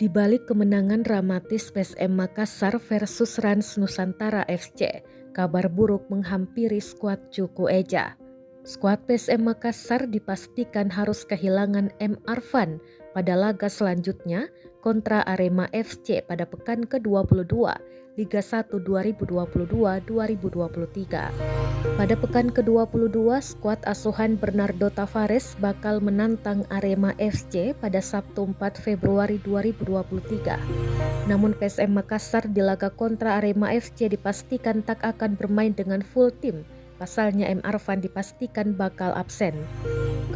Di balik kemenangan dramatis PSM Makassar versus Rans Nusantara FC, kabar buruk menghampiri skuad Cuku Eja. Skuad PSM Makassar dipastikan harus kehilangan M. Arfan pada laga selanjutnya kontra Arema FC pada pekan ke-22 Liga 1 2022-2023. Pada pekan ke-22, skuad asuhan Bernardo Tavares bakal menantang Arema FC pada Sabtu 4 Februari 2023. Namun PSM Makassar di laga kontra Arema FC dipastikan tak akan bermain dengan full tim. Pasalnya M. Arfan dipastikan bakal absen.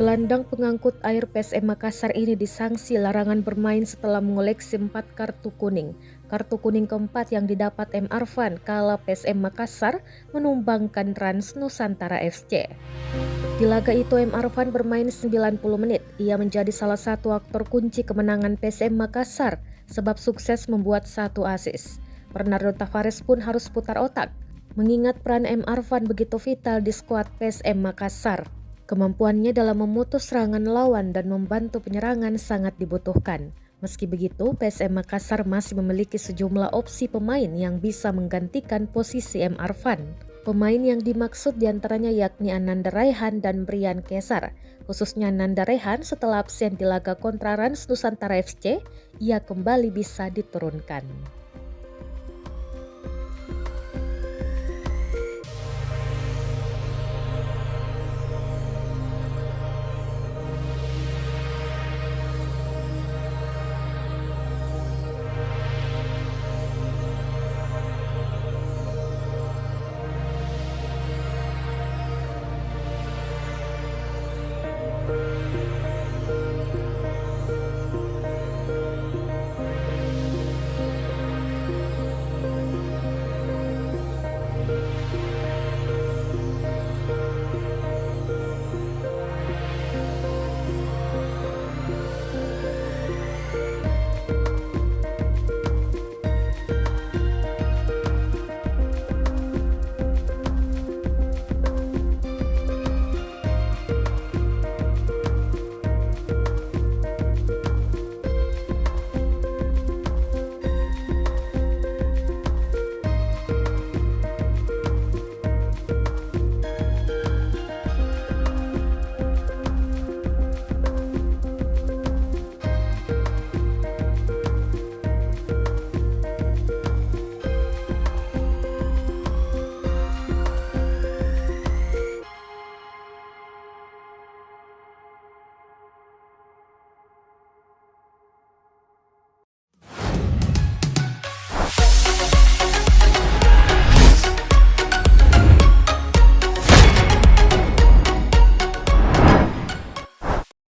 Gelandang pengangkut air PSM Makassar ini disanksi larangan bermain setelah mengoleksi 4 kartu kuning. Kartu kuning keempat yang didapat M. Arfan kala PSM Makassar menumbangkan Rans Nusantara FC. Di laga itu M. Arfan bermain 90 menit. Ia menjadi salah satu aktor kunci kemenangan PSM Makassar sebab sukses membuat 1 assist. Bernardo Tavares pun harus putar otak mengingat peran M. Arfan begitu vital di skuad PSM Makassar. Kemampuannya dalam memutus serangan lawan dan membantu penyerangan sangat dibutuhkan. Meski begitu, PSM Makassar masih memiliki sejumlah opsi pemain yang bisa menggantikan posisi M. Arfan. Pemain yang dimaksud diantaranya yakni Ananda Raihan dan Brian Kesar. Khususnya Ananda Raihan setelah absen di laga kontra Rans Nusantara FC, ia kembali bisa diturunkan.